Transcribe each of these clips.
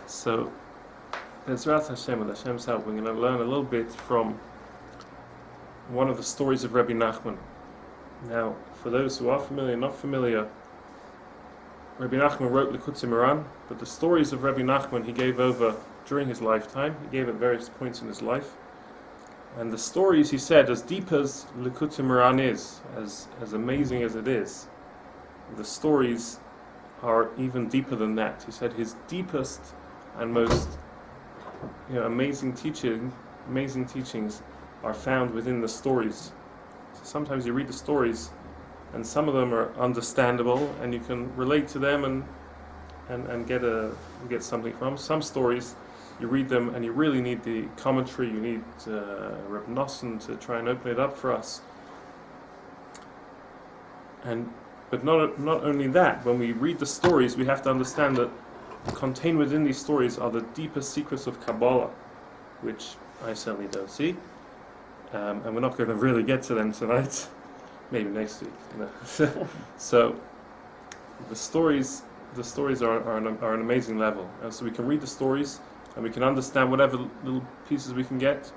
So, Bezrat Hashem, with Hashem's help, we're going to learn a little bit from one of the stories of Rebbe Nachman. Now, for those who are familiar, not familiar, Rebbe Nachman wrote Likutei Moharan, but the stories of Rebbe Nachman he gave over during his lifetime. He gave at various points in his life. And the stories, he said, as deep as Likutei Moharan is, as amazing as it is, the stories are even deeper than that. He said his deepest and most amazing teachings are found within the stories. So sometimes you read the stories and some of them are understandable and you can relate to them and get something from. Some stories you read them and you really need the commentary, you need Rebbe Nachman to try and open it up for us. But not only that, when we read the stories we have to understand that contained within these stories are the deepest secrets of Kabbalah, which I certainly don't see, and we're not going to really get to them tonight. Maybe next week. So the stories are an amazing level, and so we can read the stories and we can understand whatever little pieces we can get,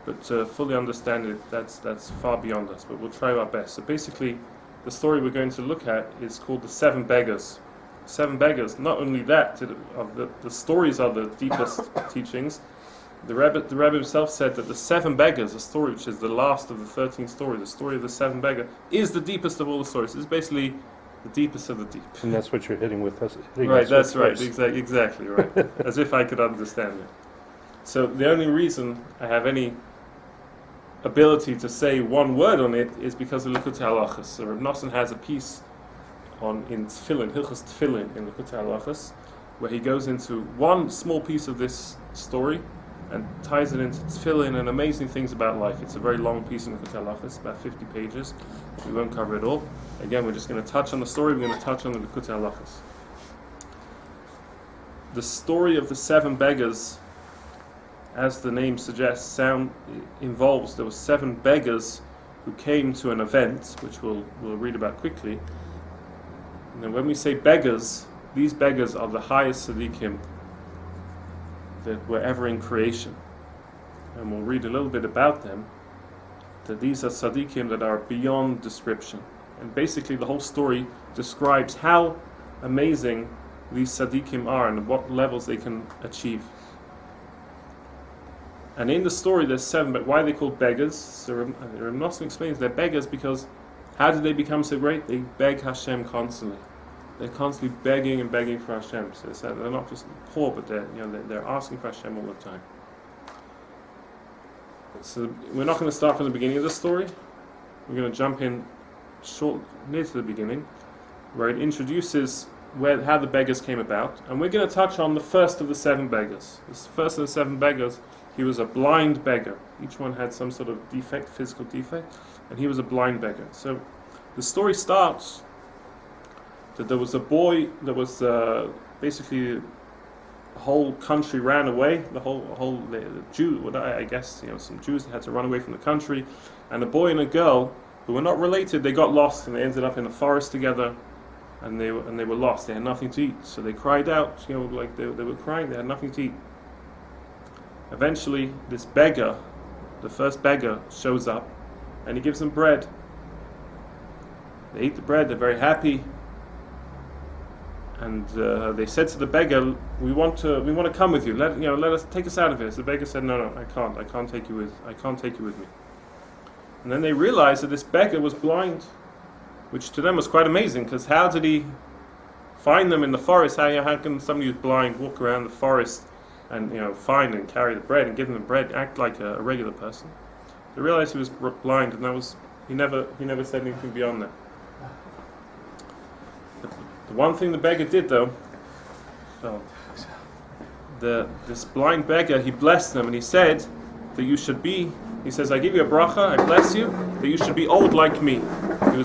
but to fully understand it, that's far beyond us. But we'll try our best. So basically, the story we're going to look at is called the 7 Beggars. 7 Beggars. Not only that, the stories are the deepest teachings. The Rebbe himself said that the 7 Beggars, a story which is the last of the 13 stories, the story of the 7 Beggars, is the deepest of all the stories. It's basically the deepest of the deep. And that's what you're hitting with us. Right, that's right. Exactly right. As if I could understand it. So the only reason I have any ability to say one word on it is because of Likutei Halachos. So Rebbe Nachman has a piece in Tefillin, Hilchos Tefillin in Likutei Halachos, where he goes into one small piece of this story and ties it into Tefillin and amazing things about life. It's a very long piece in Likutei Halachos, about 50 pages. We won't cover it all. Again, we're just going to touch on the story, we're going to touch on the Likutei Halachos. The story of the 7 beggars, as the name suggests, involves there were 7 beggars who came to an event, which we'll read about quickly. And when we say beggars, these beggars are the highest tzaddikim that were ever in creation. And we'll read a little bit about them, that these are tzaddikim that are beyond description. And basically the whole story describes how amazing these tzaddikim are and what levels they can achieve. And in the story there's 7, but why are they called beggars? So Rebbe Nachman explains they're beggars because how did they become so great? They beg Hashem constantly. They're constantly begging and begging for Hashem. So they're not just poor, but they're asking for Hashem all the time. So we're not going to start from the beginning of the story. We're going to jump in near to the beginning, where it introduces how the beggars came about. And we're going to touch on the first of the 7 beggars. This first of the 7 beggars, he was a blind beggar. Each one had some sort of defect, physical defect, and he was a blind beggar. So the story starts that there was a boy that was basically the whole country ran away. The Jew, I guess, some Jews had to run away from the country, and a boy and a girl who were not related, they got lost and they ended up in a forest together, and they were lost. They had nothing to eat, so they cried out, like they were crying. They had nothing to eat. Eventually, this beggar, the first beggar, shows up, and he gives them bread. They eat the bread. They're very happy. And they said to the beggar, "We want to come with you. Let us take us out of here." So the beggar said, "No, I can't take you with me." And then they realized that this beggar was blind, which to them was quite amazing, because how did he find them in the forest? How can somebody who's blind walk around the forest and find and carry the bread and give them the bread, act like a regular person? They realized he was blind, and he never said anything beyond that. The one thing the beggar did, though, this blind beggar, he blessed them, and he said that you should be. He says, "I give you a bracha, I bless you, that you should be old like me." He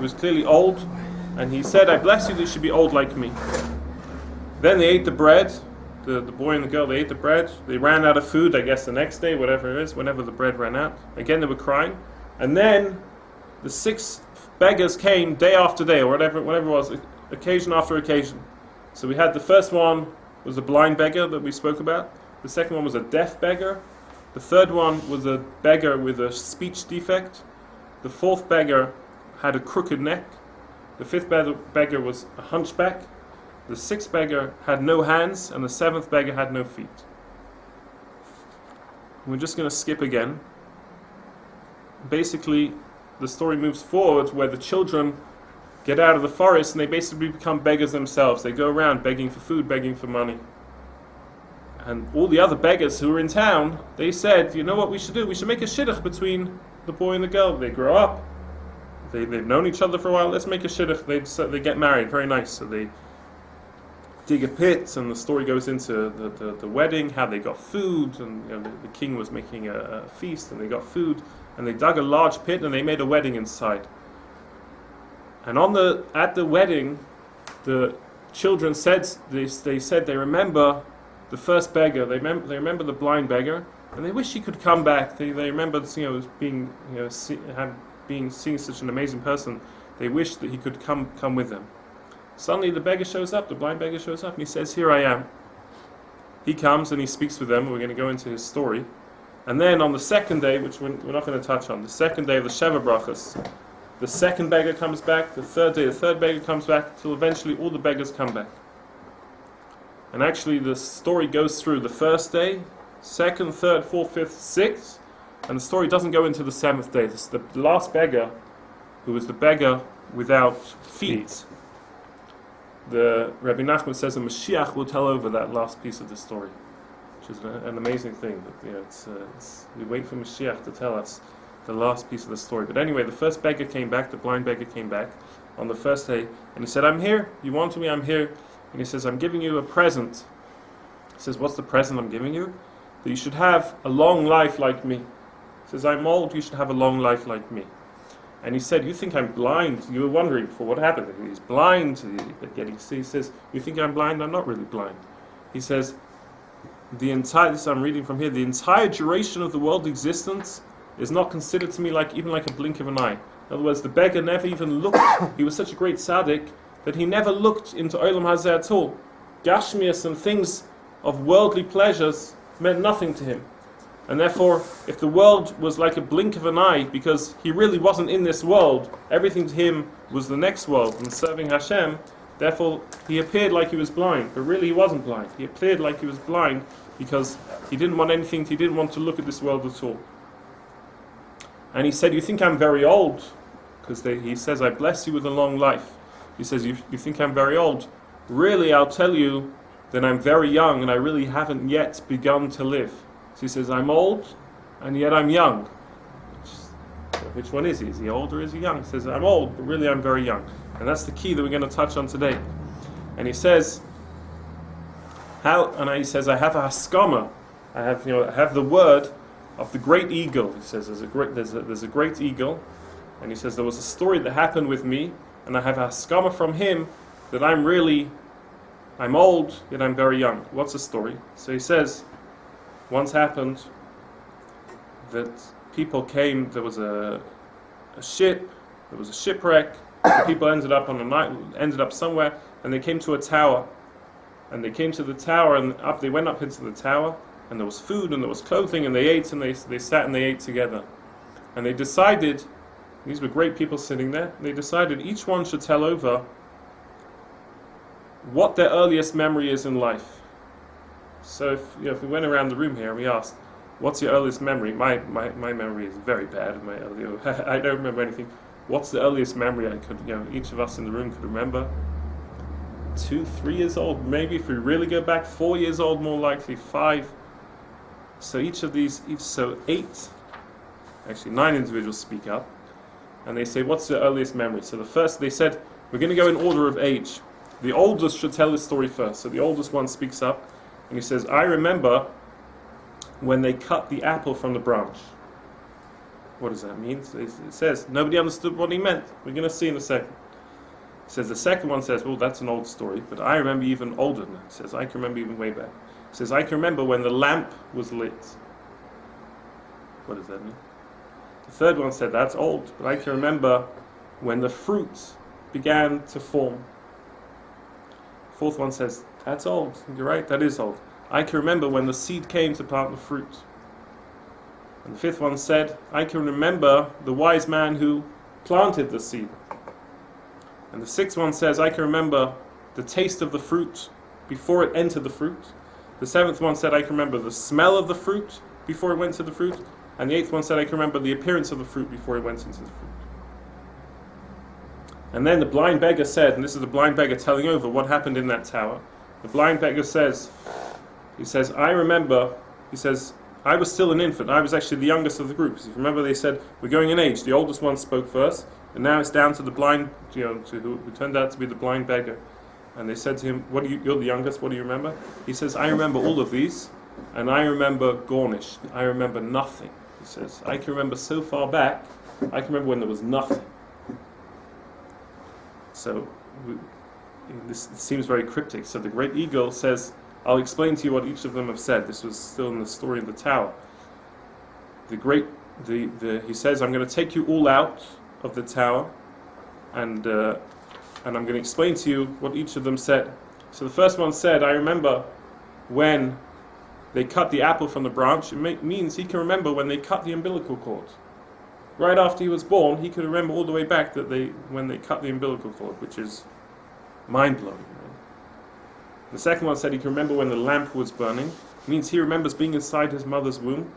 was clearly old, and he said, "I bless you that you should be old like me." Then they ate the bread. The boy and the girl, they ate the bread. They ran out of food, I guess, the next day, whatever it is, whenever the bread ran out. Again, they were crying, and then the 6 beggars came day after day, or whatever it was, occasion after occasion. So we had the first one was a blind beggar that we spoke about. The second one was a deaf beggar. The third one was a beggar with a speech defect. The fourth beggar had a crooked neck. The fifth beggar was a hunchback. The sixth beggar had no hands, and the seventh beggar had no feet. We're just going to skip again. Basically, the story moves forward where the children get out of the forest and they basically become beggars themselves. They go around begging for food, begging for money. And all the other beggars who were in town, they said, you know what we should do? We should make a shidduch between the boy and the girl. They grow up. They've known each other for a while. Let's make a shidduch. They get married. Very nice. So they dig a pit, and the story goes into the wedding, how they got food, and the king was making a feast, and they got food, and they dug a large pit, and they made a wedding inside. And at the wedding, the children said they remember the first beggar. They remember the blind beggar, and they wish he could come back. They remember seeing such an amazing person. They wish that he could come with them. Suddenly the beggar shows up, the blind beggar shows up, and he says, "Here I am." He comes and he speaks with them. We're going to go into his story. And then on the second day, which we're not going to touch on, the second day of the Sheva Brachas, the second beggar comes back, the third day, the third beggar comes back, till eventually all the beggars come back. And actually the story goes through the first day, second, third, fourth, fifth, sixth, and the story doesn't go into the seventh day. This is the last beggar, who was the beggar without feet. The Rebbe Nachman says the Mashiach will tell over that last piece of the story, which is an amazing thing. That, we wait for Mashiach to tell us the last piece of the story. But anyway, the first beggar came back, the blind beggar came back on the first day, and he said, "I'm here. You want me? I'm here." And he says, "I'm giving you a present." He says, "What's the present I'm giving you?" "That you should have a long life like me." He says, "I'm old. You should have a long life like me." And he said, "You think I'm blind?" You were wondering before what happened. He's blind. He says, "You think I'm blind? I'm not really blind." He says, this I'm reading from here, "The entire duration of the world existence is not considered to me even like a blink of an eye." In other words, the beggar never even looked. He was such a great tzaddik that he never looked into Olam Hazeh at all. Gashmias and things of worldly pleasures meant nothing to him. And therefore, if the world was like a blink of an eye, because he really wasn't in this world, everything to him was the next world and serving Hashem, therefore he appeared like he was blind, but really he wasn't blind. He appeared like he was blind because he didn't want to look at this world at all. And he said, "You think I'm very old?" Because he says, "I bless you with a long life." He says, you think I'm very old? Really, I'll tell you that I'm very young and I really haven't yet begun to live. So he says, "I'm old and yet I'm young." Which one is he? Is he old or is he young? He says, "I'm old, but really I'm very young." And that's the key that we're going to touch on today. And he says, he says, "I have a haskama. I have the word of the great eagle." He says, there's a great eagle. And he says, "There was a story that happened with me, and I have a haskama from him that I'm old, yet I'm very young." What's the story? So he says, once happened that people came, there was a ship, there was a shipwreck, the people ended up somewhere, and they came to a tower. And they came to the tower, and they went up into the tower, and there was food, and there was clothing, and they ate, and they sat and they ate together. And they decided, these were great people sitting there, they decided each one should tell over what their earliest memory is in life. So if we went around the room here and we asked, "What's your earliest memory?" My memory is very bad. I don't remember anything. What's the earliest memory each of us in the room could remember? 2, 3 years old, maybe if we really go back, 4 years old, more likely 5. So so 8, actually 9 individuals speak up, and they say, "What's the earliest memory?" So the first, they said, we're going to go in order of age. The oldest should tell the story first. So the oldest one speaks up, and he says, "I remember when they cut the apple from the branch." What does that mean? So it says, nobody understood what he meant. We're going to see in a second. He says, the second one says, "Well, that's an old story, but I remember even older than that." He says, "I can remember even way back." He says, "I can remember when the lamp was lit." What does that mean? The third one said, "That's old, but I can remember when the fruit began to form." Fourth one says, That's old. You're right, that is old. I can remember when the seed came to plant the fruit. And the fifth one said, I can remember the wise man who planted the seed. And the sixth one says, I can remember the taste of the fruit before it entered the fruit. The seventh one said, I can remember the smell of the fruit before it went to the fruit. And the eighth one said, I can remember the appearance of the fruit before it went into the fruit. And then the blind beggar said, and this is the blind beggar telling over what happened in that tower. The blind beggar says, I remember, I was still an infant. I was actually the youngest of the group. So if you remember, they said, we're going in age. The oldest one spoke first, and now it's down to the blind, who turned out to be the blind beggar. And they said to him, you're the youngest, what do you remember? He says, I remember all of these, and I remember Gornish. I remember nothing. He says, I can remember so far back, I can remember when there was nothing. So, this seems very cryptic. So the great eagle says, I'll explain to you what each of them have said. This was still in the story of the tower. He says, I'm going to take you all out of the tower, and I'm going to explain to you what each of them said. So the first one said, I remember when they cut the apple from the branch. It means he can remember when they cut the umbilical cord. Right after he was born, he could remember all the way back when they cut the umbilical cord, which is mind-blowing. Right? The second one said he can remember when the lamp was burning. It means he remembers being inside his mother's womb,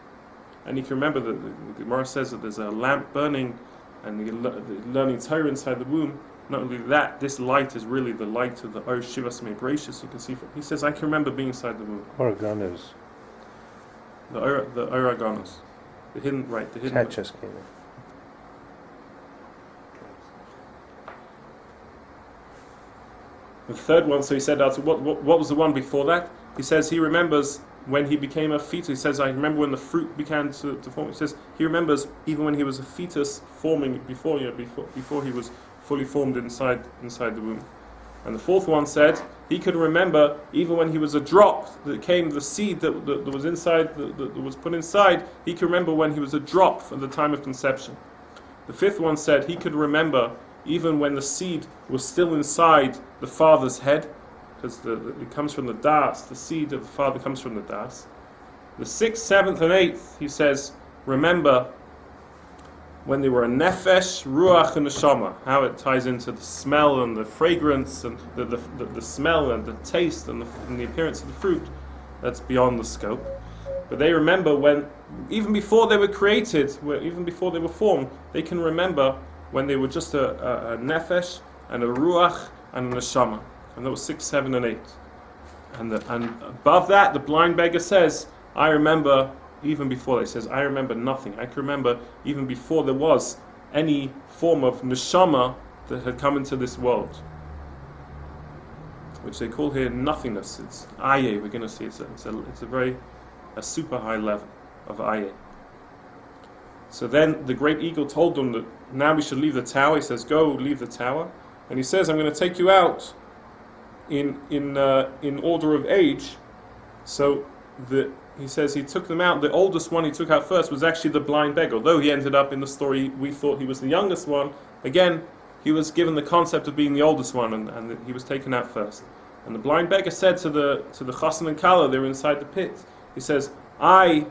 and he can remember that the Gemara says that there's a lamp burning, and learning Torah inside the womb. Not only that, this light is really the light of the Or Shivas Me'Gracious. You can see. He says, I can remember being inside the womb. Oregonos. The Oregonos. The hidden. Catches came in. The third one, so he said, what was the one before that? He says he remembers when he became a fetus. He says, I remember when the fruit began to form. He says he remembers even when he was a fetus forming before he was fully formed inside the womb. And the fourth one said he could remember even when he was a drop that came, the seed that was inside, that was put inside. He could remember when he was a drop at the time of conception. The fifth one said he could remember even when the seed was still inside the father's head, because it comes from the das, the seed of the father comes from the das. The sixth, seventh, and eighth, he says, remember when they were a nefesh, ruach, and neshama, how it ties into the smell and the fragrance and the smell and the taste and the appearance of the fruit. That's beyond the scope. But they remember when, even before they were created, even before they were formed, they can remember when they were just a nefesh and a ruach and a neshama. And that was 6, 7, and 8. And above that, the blind beggar says, I remember even before. He says, I remember nothing. I can remember even before there was any form of neshama that had come into this world, which they call here nothingness. It's aye. We're going to see it's a super high level of aye. So then the great eagle told them that now we should leave the tower. He says, go leave the tower. And he says, I'm going to take you out in order of age. So he says he took them out. The oldest one he took out first was actually the blind beggar. Although he ended up in the story, we thought he was the youngest one. Again, he was given the concept of being the oldest one, and he was taken out first. And the blind beggar said to the chassan and kala, they were inside the pit. He says, I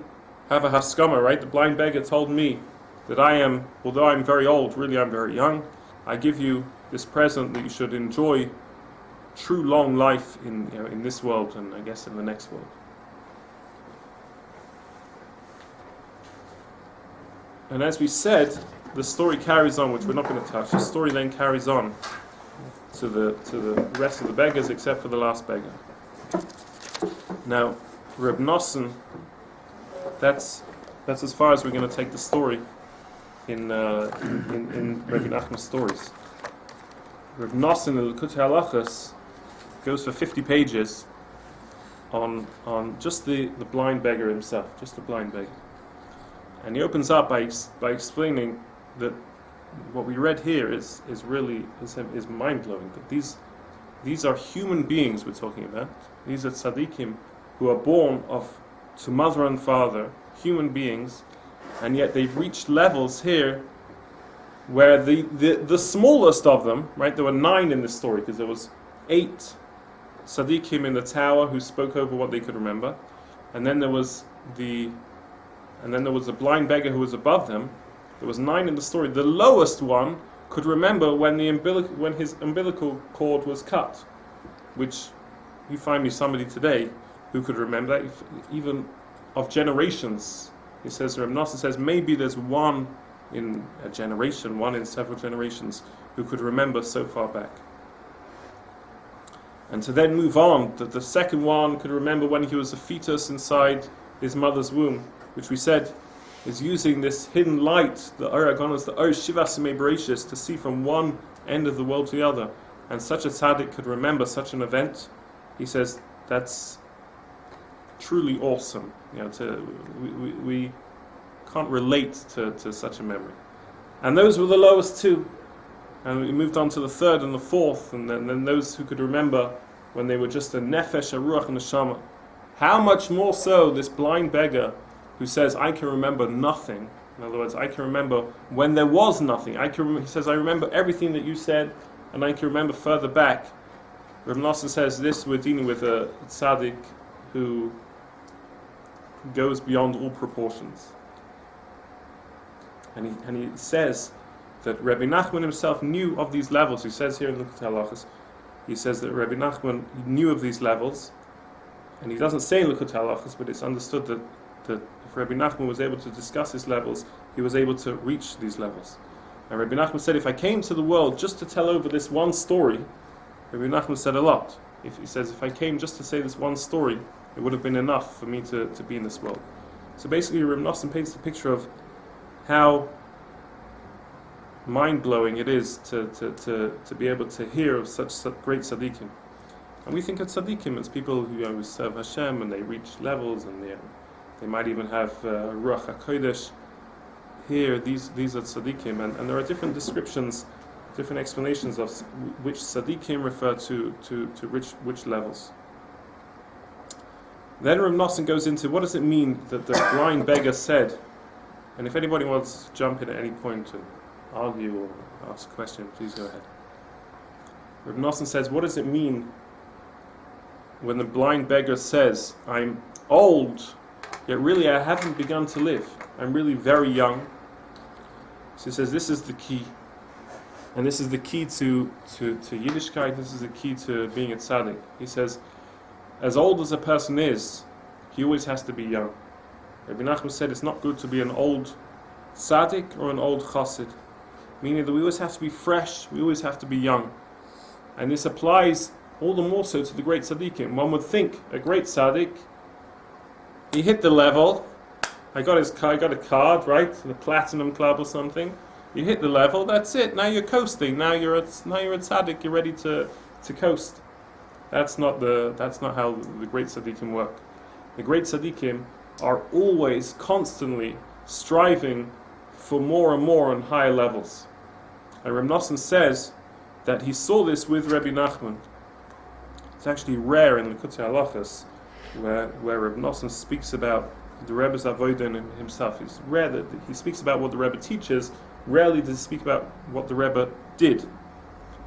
have a haskama, right? The blind beggar told me that I am, although I'm very old, really I'm very young. I give you this present that you should enjoy true long life in this world, and I guess in the next world. And as we said, the story carries on, which we're not going to touch. The story then carries on to the rest of the beggars, except for the last beggar. Now, Rebbe Nachman, that's as far as we're going to take the story in Rebbe Nachman's stories. Rebbe Nachman, the Likutei Halachos, goes for 50 pages on just the blind beggar himself, just the blind beggar. And he opens up by explaining that what we read here is mind-blowing. That these are human beings we're talking about. These are tzaddikim who are born to mother and father, human beings, and yet they've reached levels here where the smallest of them, right? There were 9 in this story because there was 8 tzaddikim in the tower who spoke over what they could remember, and then there was the blind beggar who was above them. There was 9 in the story. The lowest one could remember when his umbilical cord was cut, which you find me somebody today who could remember that, even of generations. He says, Rebbe Nachman says, maybe there's one in a generation, one in several generations, who could remember so far back. And to then move on, that the second one could remember when he was a fetus inside his mother's womb, which we said is using this hidden light, the Or Agonos, the Or Shivas Yemei Bereshis, to see from one end of the world to the other. And such a tzaddik could remember such an event. He says that's truly awesome. We can't relate to such a memory. And those were the lowest 2. And we moved on to the 3rd and the 4th, and then those who could remember when they were just a nefesh, a ruach, and a neshama. How much more so this blind beggar who says, I can remember nothing. In other words, I can remember when there was nothing. He says, I remember everything that you said, and I can remember further back. Rebbe Nachman says this, we're dealing with a tzaddik who goes beyond all proportions. And he says that Rebbe Nachman himself knew of these levels. He says here in Likutei Halachos, he says that Rebbe Nachman knew of these levels, and he doesn't say in Likutei Halachos, but it's understood that if Rebbe Nachman was able to discuss his levels, he was able to reach these levels. And Rebbe Nachman said, if I came to the world just to tell over this one story, Rebbe Nachman said a lot. He says, if I came just to say this one story, it would have been enough for me to be in this world. So basically, Rebbe Nachman paints the picture of how mind-blowing it is to be able to hear of such great tzaddikim. And we think of tzaddikim as people who serve Hashem and they reach levels, and they might even have Ruach HaKodesh. Here, these are tzaddikim, and there are different descriptions, different explanations of which tzaddikim refer to which levels. Then Rebbe Nachman goes into what does it mean that the blind beggar said. And if anybody wants to jump in at any point and argue or ask a question, please go ahead. Rebbe Nachman says, what does it mean when the blind beggar says, I'm old, yet really I haven't begun to live. I'm really very young. So he says, this is the key. And this is the key to Yiddishkeit, this is the key to being a tzaddik. He says, as old as a person is, he always has to be young. Rebbe Nachman said it's not good to be an old tzaddik or an old chassid, meaning that we always have to be fresh, we always have to be young. And this applies all the more so to the great tzaddikim. One would think a great tzaddik, he hit the level, I got a card, right, the platinum club or something. You hit the level, that's it. Now you're coasting. Now you're a tzaddik. You're ready to coast. That's not how the great tzaddikim work. The great tzaddikim are always, constantly striving for more and more on higher levels. And Rebbe Nachman says that he saw this with Rebbe Nachman. It's actually rare in the Likutei Halachos where Rebbe Nachman speaks about the Rebbe's avodah himself. It's rare that he speaks about what the Rebbe teaches. Rarely does he speak about what the Rebbe did.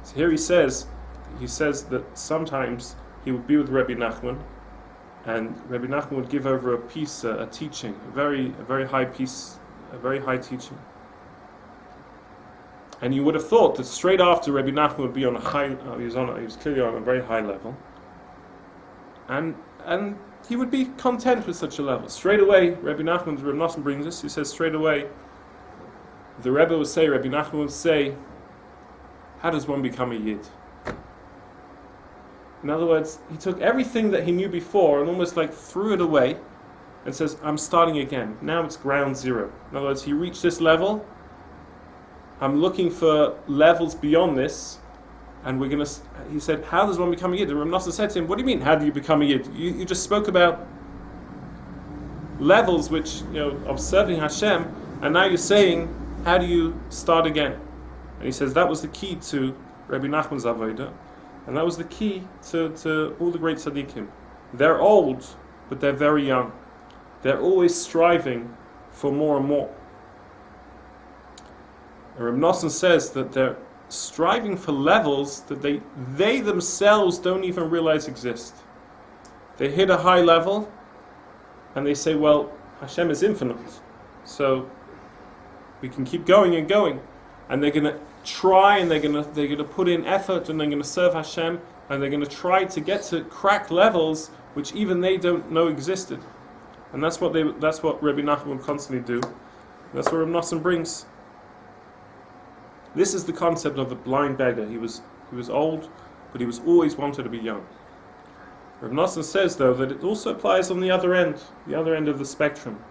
So here he says that sometimes he would be with Rebbe Nachman, and Rebbe Nachman would give over a piece, a teaching, a very high piece, a very high teaching. And you would have thought that straight after Rebbe Nachman would be on a high, he was clearly on a very high level, and he would be content with such a level. Straight away, Rebbe Nachman brings this. He says straight away, the Rebbe would say, Rebbe Nachman would say, how does one become a Yid? In other words, he took everything that he knew before and almost like threw it away and says, I'm starting again. Now it's ground zero. In other words, he reached this level. I'm looking for levels beyond this. And he said, how does one become a Yid? And Rebbe Nachman said to him, what do you mean, how do you become a Yid? You just spoke about levels which, of serving Hashem, and now you're saying, how do you start again? And he says that was the key to Rebbe Nachman's avodah, and that was the key to all the great tzaddikim. They're old, but they're very young. They're always striving for more and more. And Rebbe Nachman says that striving for levels that they themselves don't even realize exist. They hit a high level, and they say, well, Hashem is infinite, so we can keep going and going. And they're going to try, and they're going to put in effort, and they're going to serve Hashem, and they're going to try to get to crack levels which even they don't know existed. And that's what Rebbe Nachman will constantly do. That's what Rebbe Nachman brings. This is the concept of the blind beggar. He was old, but he was always wanted to be young. Rebbe Nachman says, though, that it also applies on the other end of the spectrum.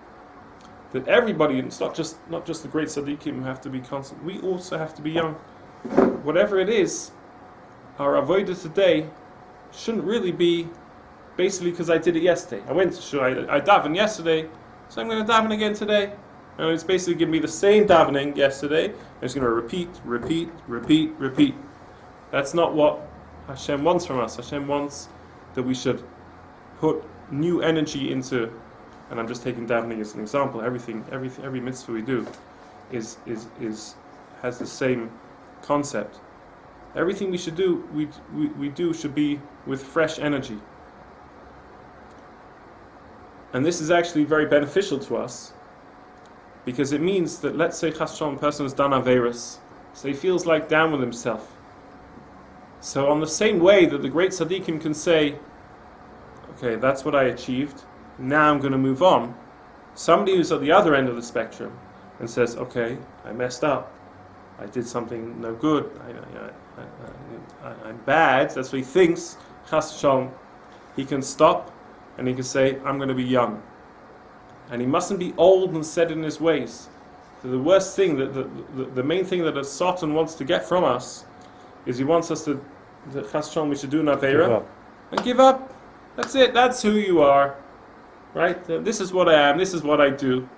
That everybody, it's not just the great tzaddikim who have to be constant. We also have to be young. Whatever it is, our avodah today shouldn't really be basically because I did it yesterday. I went to shul, I davened yesterday, so I'm going to daven again today. And it's basically going to be the same davening yesterday. And it's going to repeat. That's not what Hashem wants from us. Hashem wants that we should put new energy into. And I'm just taking davening as an example. Every mitzvah we do has the same concept. Everything we should do, we do should be with fresh energy. And this is actually very beneficial to us, because it means that, let's say, chas v'shalom, a person has done averos, so he feels like down with himself. So on the same way that the great tzaddikim can say, okay, that's what I achieved, now I'm going to move on. Somebody who's at the other end of the spectrum and says, okay, I messed up, I did something no good, I'm bad, that's what he thinks, chas v'shalom, he can stop and he can say, I'm going to be young. And he mustn't be old and set in his ways. So the worst thing, the main thing that a Satan wants to get from us is he wants us to, chas v'shalom, we should do an aveira and give up. That's it, that's who you are. Right? This is what I am, this is what I do.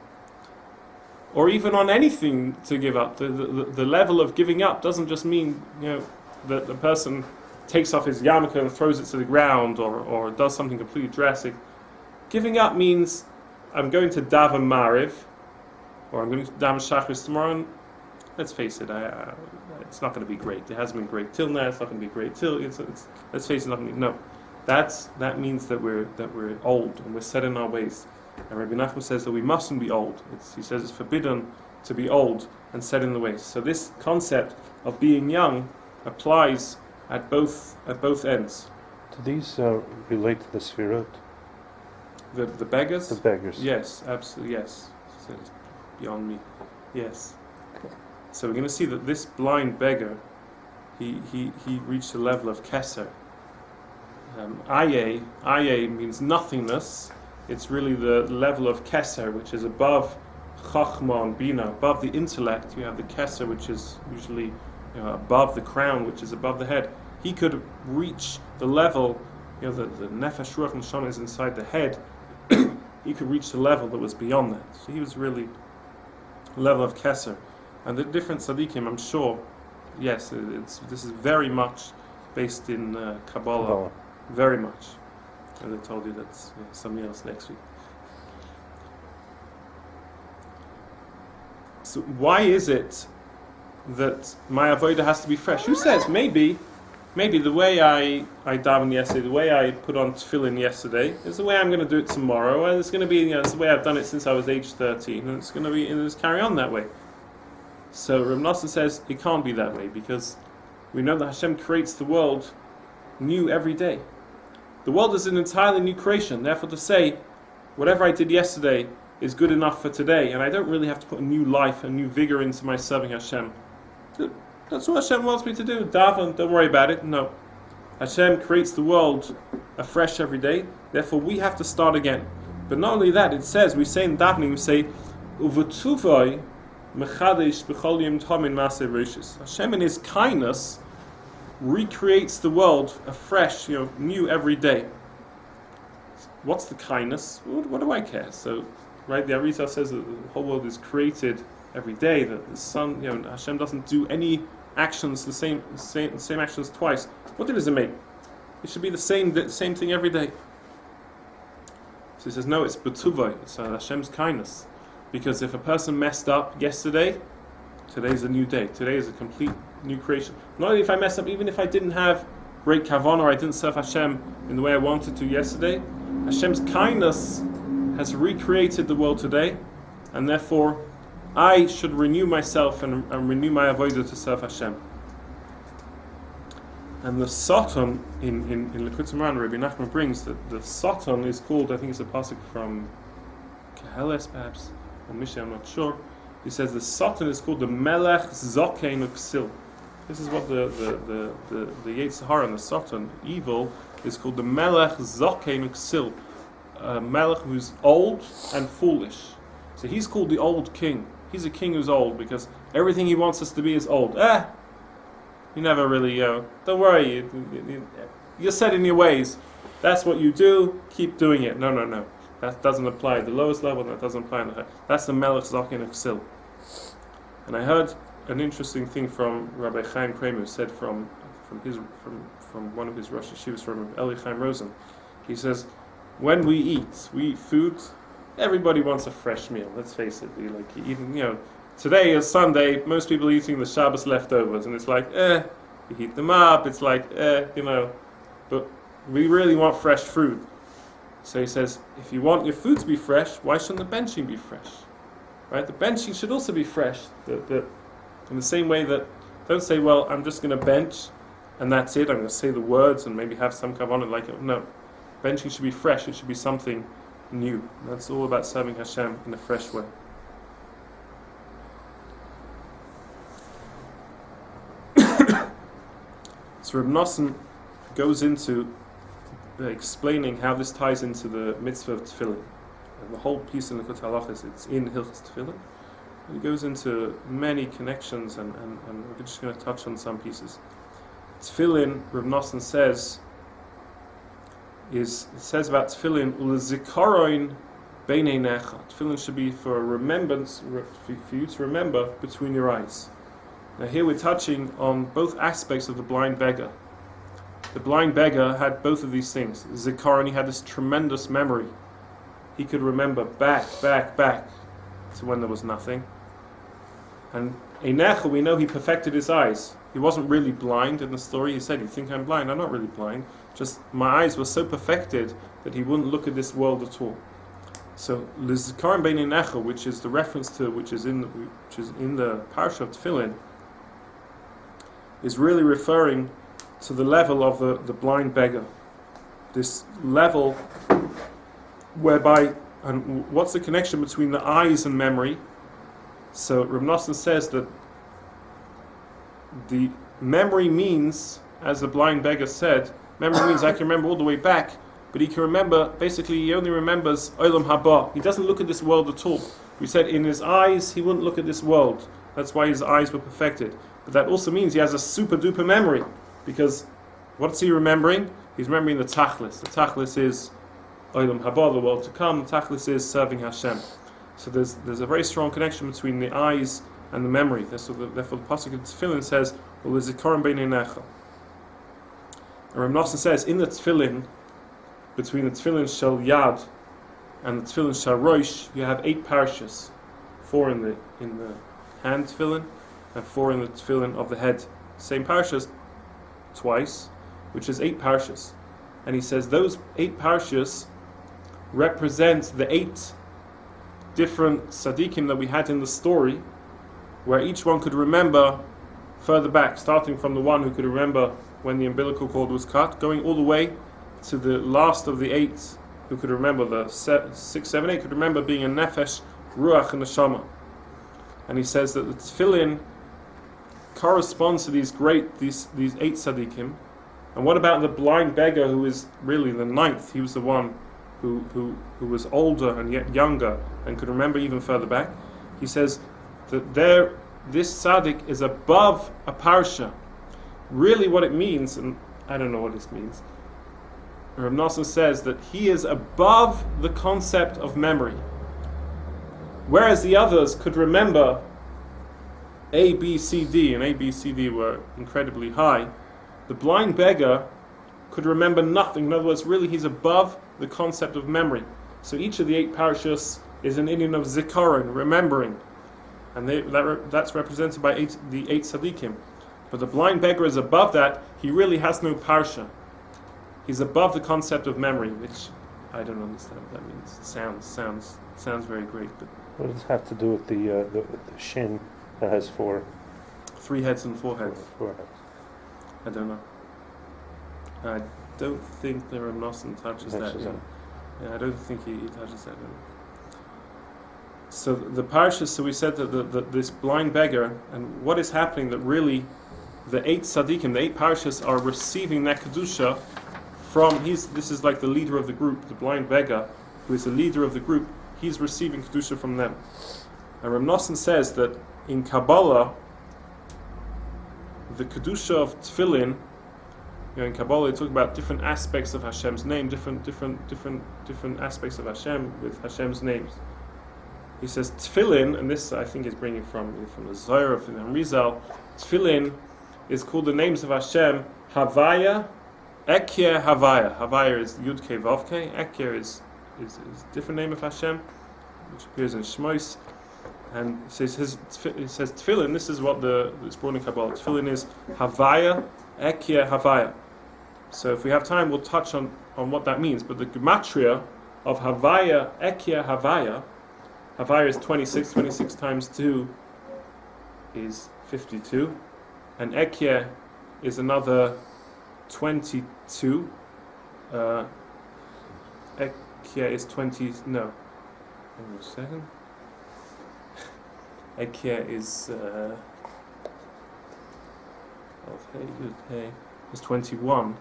Or even on anything to give up. The level of giving up doesn't just mean, that the person takes off his yarmulke and throws it to the ground or does something completely drastic. Giving up means I'm going to daven Mariv, or I'm going to daven Shachris tomorrow, and let's face it, it's not going to be great. It hasn't been great till now, it's not going to be great till, let's face it, it's not going to be, no. That means that we're old and we're set in our ways. And Rebbe Nachman says that we mustn't be old. He says it's forbidden to be old and set in the ways. So this concept of being young applies at both ends. Do these relate to the Sfirot? The beggars? The beggars. Yes, absolutely, yes. So it's beyond me. Yes. So we're going to see that this blind beggar, he reached a level of keser. Aye means nothingness. It's really the level of keser, which is above chachma and bina, above the intellect. You have the keser, which is usually above the crown, which is above the head. He could reach the level, the nefesh, ruach, and neshama is inside the head. He could reach the level that was beyond that. So he was really a level of keser. And the different tzaddikim, I'm sure, yes, this is very much based in Kabbalah. Very much. And I told you that's something else next week. So why is it that my avodah has to be fresh? Who says maybe the way I davened yesterday, the way I put on Tefillin yesterday, is the way I'm going to do it tomorrow, and it's going to be it's the way I've done it since I was age 13, and it's going to be just carry on that way. So Rebbe Nachman says it can't be that way, because we know that Hashem creates the world new every day. The world is an entirely new creation. Therefore, to say whatever I did yesterday is good enough for today, and I don't really have to put a new life, a new vigor into my serving Hashem. That's what Hashem wants me to do. Daven, don't worry about it. No. Hashem creates the world afresh every day. Therefore, we have to start again. But not only that, it says, we say in davening, we say, Uvutuvoi mechadesh b'chol yom tomin maseh rishis. Hashem in His kindness recreates the world afresh, new every day. What's the kindness? What do I care? So, right, the Arizal says that the whole world is created every day. That the sun, Hashem doesn't do any actions the same actions twice. What difference does it make? It should be the same thing every day. So he says, no, it's betuvah. It's Hashem's kindness, because if a person messed up yesterday, today's a new day. Today is a complete new creation. Not only if I mess up, even if I didn't have great kavanah, or I didn't serve Hashem in the way I wanted to yesterday, Hashem's kindness has recreated the world today, and therefore I should renew myself and renew my avodah to serve Hashem. And the Satan in Likutei Moharan, Rebbe Nachman brings that the Satan is called, I think it's a pasuk from Keheles perhaps, or Mishnah, I'm not sure. He says the Satan is called the Melech Zokein Uksil. This is what the Yetzer Hara and the Satan, evil, is called the Melech Zokein Uksil. A Melech who's old and foolish. So he's called the old king. He's a king who's old because everything he wants us to be is old. You never really, don't worry, you're set in your ways. That's what you do, keep doing it. No. That doesn't apply at the lowest level, that doesn't apply in the high. That's the Melech Zokein Uksil. And I heard an interesting thing from Rabbi Chaim Kramer, who said from one of his Rosh Yeshivas, from Eli Chaim Rosen. He says, when we eat food, everybody wants a fresh meal, let's face it. We like eating, today is Sunday, most people are eating the Shabbos leftovers, and it's like, you heat them up, it's like, but we really want fresh food. So he says, if you want your food to be fresh, why shouldn't the benching be fresh? Right? The benching should also be fresh. In the same way that, don't say, well, I'm just going to bench, and that's it, I'm going to say the words, and maybe have some kavanah like it. No. Benching should be fresh, it should be something new. That's all about serving Hashem in a fresh way. So Rebbe Nachman goes into explaining how this ties into the mitzvah of Tefillin. And the whole piece in the Likutei Halachos, it's in Hilchos Tefillin. And he goes into many connections, and we're just going to touch on some pieces. Tefillin, Rebbe Nachman says about Tefillin, Ulezikaron beinei necha. Tefillin should be for a remembrance, for you to remember between your eyes. Now here we're touching on both aspects of the blind beggar. The blind beggar had both of these things. Zikaron, he had this tremendous memory. He could remember back to when there was nothing. And Einecha, we know he perfected his eyes. He wasn't really blind in the story. He said, you think I'm blind? I'm not really blind. Just my eyes were so perfected that he wouldn't look at this world at all. So Lizikaron bein Einecha, which is the reference to which is in the parsha of Tefillin, is really referring to the level of the blind beggar. This level whereby, and what's the connection between the eyes and memory? So Rebbe Nachman says that the memory means, as the blind beggar said, memory means I can remember all the way back, but he can remember, basically he only remembers Olam Haba. He doesn't look at this world at all. We said in his eyes, he wouldn't look at this world. That's why his eyes were perfected. But that also means he has a super duper memory, because what's he remembering? He's remembering the Tachlis. The Tachlis is Olam Haba, the world to come. The Tachlis is serving Hashem. So there's a very strong connection between the eyes and the memory. Therefore the pasuk of Tefillin says, "Well, there's a Zikaron beinei necha." And Rebbe Nachman says in the Tefillin, between the Tefillin shel Yad and the Tefillin shel Rosh, you have 8 parashas, 4 in the hand Tefillin and 4 in the Tefillin of the head. Same parashas twice, which is 8 parashas. And he says those 8 parashas represent the 8 different tzaddikim that we had in the story, where each one could remember further back, starting from the one who could remember when the umbilical cord was cut, going all the way to the last of the 8 who could remember, the 6, 7, 8 could remember being a nefesh, ruach, and neshama. And he says that the tefillin corresponds to these 8 tzaddikim. And what about the blind beggar, who is really the 9th? He was the one who was older and yet younger and could remember even further back. He says that this tzaddik is above a parsha. Really what it means, and I don't know what this means, Rebbe Nachman says that he is above the concept of memory. Whereas the others could remember A, B, C, D, and A, B, C, D were incredibly high, the blind beggar could remember nothing. In other words, really he's above the concept of memory. So each of the 8 parashas is an inyan of zikaron, remembering. And that's represented by the 8 tzaddikim. But the blind beggar is above that. He really has no parsha. He's above the concept of memory, which I don't understand what that means. It sounds very great, but What does it have to do with the shin that has 3 heads and 4 heads? Four heads. I don't know. I don't think the Rebbe Nachman touches that. Yeah, I don't think he touches that. So the parashas. So we said that this blind beggar, and what is happening, that really the 8 tzaddikim, the 8 parashas, are receiving that kedusha from. This is like the leader of the group, the blind beggar, who is the leader of the group. He's receiving kedusha from them. And Rebbe Nachman says that in Kabbalah, the kedusha of Tefillin, in Kabbalah they talk about different aspects of Hashem's name, different aspects of Hashem with Hashem's names. He says Tefillin, and this I think is bringing from the Zohar of the Rizal. Tefillin is called the names of Hashem Havaya, Ekyer, Havaya. Havaya is Yud Kei Vav Kei. Ekyer is a different name of Hashem, which appears in Shmos. And it says Tefillin. This is what it's brought in Kabbalah. Tefillin is Havaya, Ekyer, Havaya. So if we have time, we'll touch on what that means. But the gematria of Havaya, Ekyer, Havaya. Havaya is 26. 26 times 2 is 52. And Ekyer is another 22. Ekyer is 20. No. Hang on a second. Ekyer is. Is 21.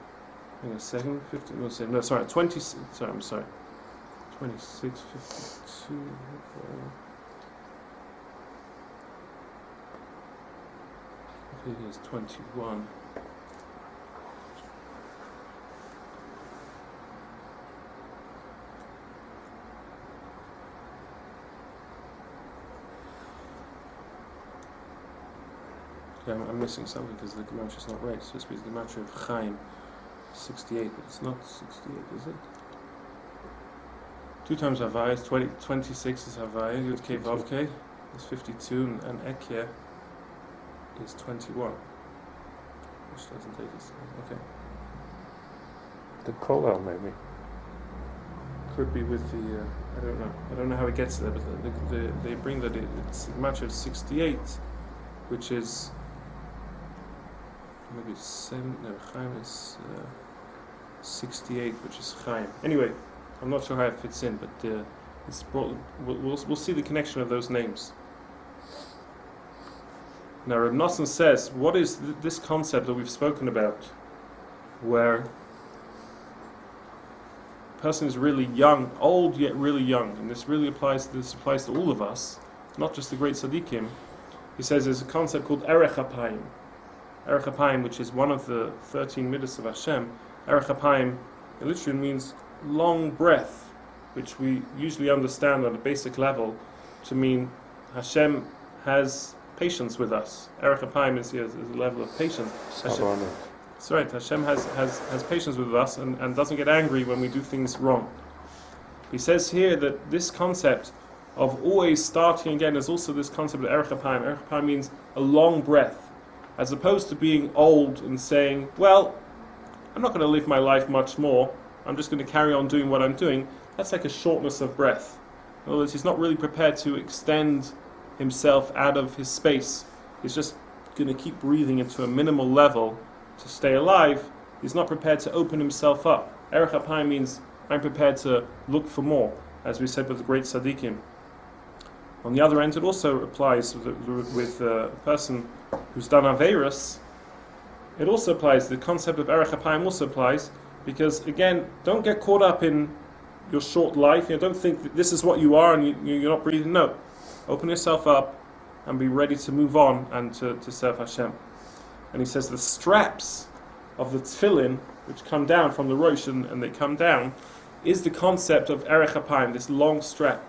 Hang on a second. 50. No, sorry. 20. Sorry, I'm sorry. 26, 52. It is 21. Okay, I'm missing something because the gematria is not right. It's supposed to be the gematria of Chaim, 68, but it's not 68, is it? 2 times Havaya is 20, 26 is Havaya, Yud Kei Vav Kei is 52, and Ekyer is 21, which doesn't take us. Okay. The kollel maybe. Could be with the, I don't know. I don't know how it gets there, but they bring that it's a match of 68, which is maybe 7, no, Chaim is 68, which is Chaim. Anyway, I'm not sure how it fits in, but it's brought, we'll see the connection of those names. Now, Rebbe Nachman says, what is this concept that we've spoken about, where a person is really young, old yet really young, and this applies to all of us, not just the great tzaddikim. He says there's a concept called Erech HaPayim. Erech HaPayim, which is one of the 13 midas of Hashem. Erech HaPayim, it literally means long breath, which we usually understand on a basic level to mean Hashem has patience with us. Erech HaPayim is a level of patience. That's right. Hashem has patience with us and doesn't get angry when we do things wrong. He says here that this concept of always starting again is also this concept of Erech HaPayim. Erech HaPayim means a long breath, as opposed to being old and saying, well, I'm not going to live my life much more. I'm just going to carry on doing what I'm doing. That's like a shortness of breath. In other words, he's not really prepared to extend himself out of his space. He's just going to keep breathing into a minimal level to stay alive. He's not prepared to open himself up. Erech HaPayim means I'm prepared to look for more, as we said with the great tzaddikim. On the other end, it also applies with a person who's done Aveirus. It also applies. The concept of Erech HaPayim also applies, because again, don't get caught up in your short life. Don't think that this is what you are and you're not breathing. No. Open yourself up and be ready to move on and to serve Hashem. And he says the straps of the tefillin, which come down from the rosh and they come down, is the concept of Erech HaPayim, this long strap.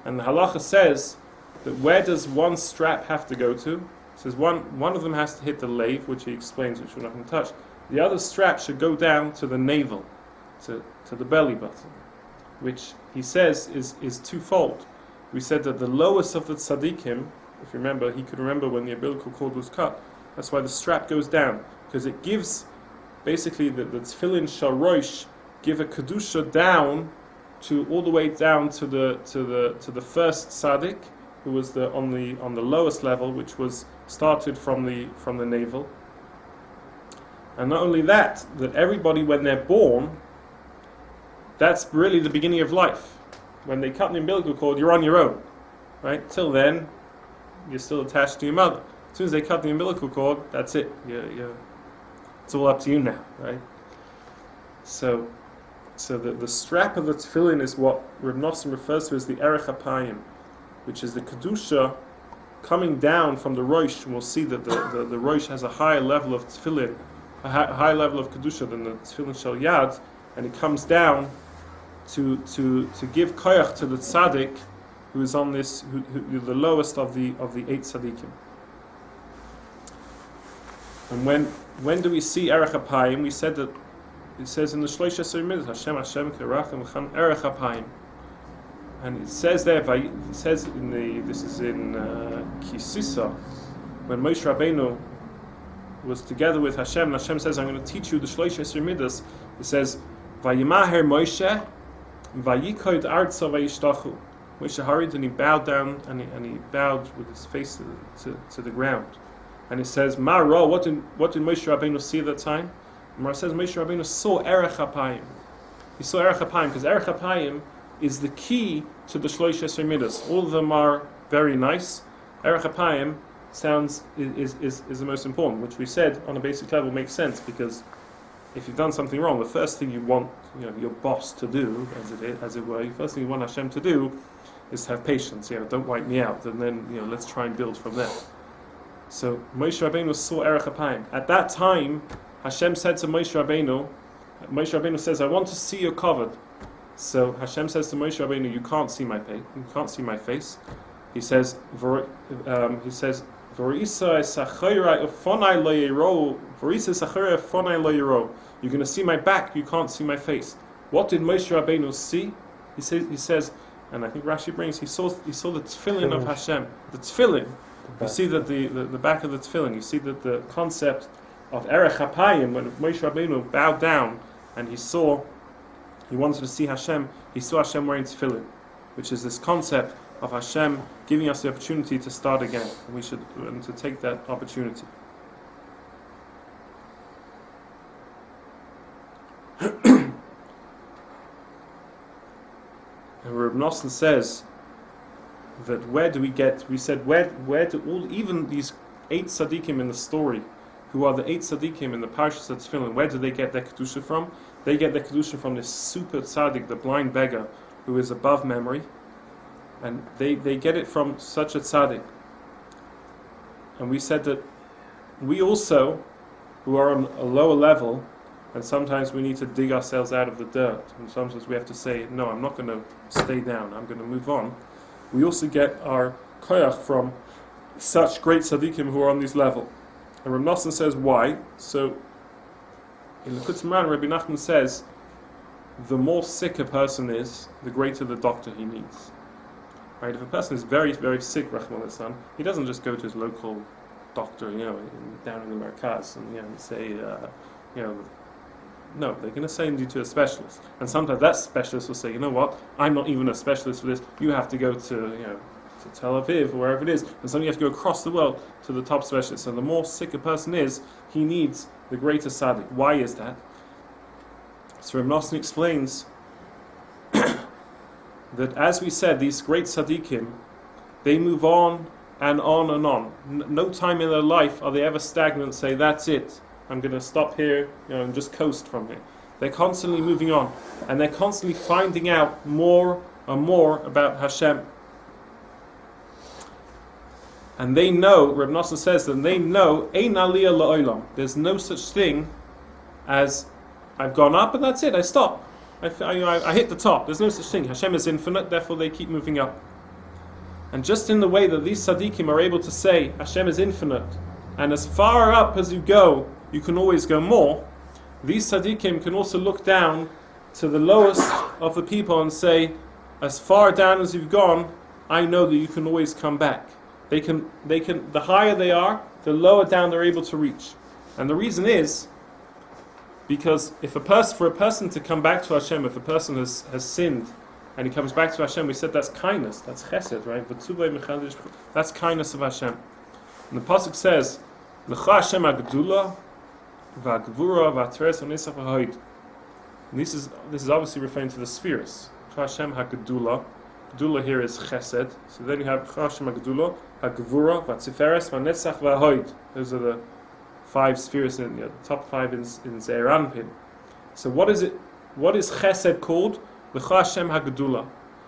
And the halacha says that where does one strap have to go to? It says one of them has to hit the lave, which he explains, which we're not going to touch. The other strap should go down to the navel, to the belly button, which he says is twofold. We said that the lowest of the tzaddikim, if you remember, he could remember when the umbilical cord was cut, That's why the strap goes down, because it gives, basically, the Tefillin Sharosh give a kedusha down to all the way down to the first tzaddik, who was on the lowest level, which was started from the navel. And not only that everybody, when they're born, that's really the beginning of life. When they cut the umbilical cord, you're on your own, right? Till then, you're still attached to your mother. As soon as they cut the umbilical cord, that's it. It's all up to you now, right? So the strap of the tefillin is what Rebbe Nachman refers to as the erech hapayim, which is the kedusha coming down from the rosh. And we'll see that the rosh has a higher level of tefillin, a high level of kedusha than the tefillin shel yad, and it comes down to give koyach to the tzaddik who is on this, who the lowest of the 8 tzaddikim. And when do we see erech hapayim? We said that it says in the Shlosh Esrei Midas, Hashem kerachem v'chan erech hapayim, and it says there. It says this is in Kisisa, when Moshe Rabbeinu was together with Hashem, and Hashem says, "I'm going to teach you the Shlosh Esrei Midas." It says, "Vayimaher Moshe, vayikod artza vayishtachu." Moshe hurried and he bowed down and he bowed with his face to the ground. And it says, "Ma ra," what did Moshe Rabbeinu see at that time? And it says Moshe Rabbeinu saw erech hapayim. He saw erech hapayim because erech hapayim is the key to the Shlosh Esrei Midas. All of them are very nice. Erech hapayim is the most important, which we said on a basic level makes sense, because if you've done something wrong, the first thing you want your boss to do, as it were, the first thing you want Hashem to do is to have patience. Don't wipe me out, and then let's try and build from there. So Moshe Rabbeinu saw erech hapayim. At that time, Hashem said to Moshe Rabbeinu says, "I want to see your covered." So Hashem says to Moshe Rabbeinu, "You can't see my face. You can't see my face." He says, "V'risa sachayrei ufonai lo yiro. V'risa sachayrei ufonai lo yiro. You're going to see my back. You can't see my face." What did Moshe Rabbeinu see? He says, and I think Rashi brings, he saw the tefillin of Hashem. The tefillin. You see that the back of the tefillin. You see that the concept of erech hapayim, when Moshe Rabbeinu bowed down and he wanted to see Hashem, he saw Hashem wearing tefillin, which is this concept of Hashem giving us the opportunity to start again, and we should to take that opportunity. And Rebbe Nachman says that where do even these 8 tzaddikim in the story, who are the 8 tzaddikim in the Parshas Tefillin, where do they get their kedusha from? They get their kedusha from this super tzaddik, the blind beggar, who is above memory, and they get it from such a tzaddik. And we said that we also, who are on a lower level, and sometimes we need to dig ourselves out of the dirt, and sometimes we have to say, "No, I'm not going to stay down, I'm going to move on." We also get our koyach from such great tzaddikim who are on this level. And Rebbe Nachman says why. So in the Likutei Moharan, Rebbe Nachman says the more sick a person is, the greater the doctor he needs. Right? If a person is very, very sick, Rahman al-San, he doesn't just go to his local doctor, down in the Markaz, and say, no, they're going to send you to a specialist. And sometimes that specialist will say, "You know what? I'm not even a specialist for this. You have to go to Tel Aviv or wherever it is." And suddenly you have to go across the world to the top specialist. And the more sick a person is, he needs the greater tzaddik. Why is that? So Rebbe Nachman explains that, as we said, these great tzaddikim, they move on and on and on. No time in their life are they ever stagnant and say, "That's it. I'm going to stop here, and just coast from here." They're constantly moving on, and they're constantly finding out more and more about Hashem. And they know, Rebbe Nachman says that they know, Ein aliyah la'olam. There's no such thing as, "I've gone up and that's it, I stop. I hit the top." There's no such thing. Hashem is infinite, therefore they keep moving up. And just in the way that these tzaddikim are able to say, Hashem is infinite, and as far up as you go, you can always go more, these tzaddikim can also look down to the lowest of the people and say, as far down as you've gone, I know that you can always come back. They can. The higher they are, the lower down they're able to reach. And the reason is because for a person to come back to Hashem, if a person has sinned and he comes back to Hashem, we said that's kindness, that's chesed, right? That's kindness of Hashem. And the pasuk says, "L'cha Hashem hagdula v'hagvura v'hateres v'nisach v'haid." This is obviously referring to the spheres. L'cha Hashem hagdula. Gdula here is chesed. So then you have L'cha Hashem hagdula, hagvura v'hatzeferes v'nisach v'haid. Those are the 5 spheres in the top 5 in Zeir Anpin. So what is it? What is chesed called? L'cha Hashem hagdula.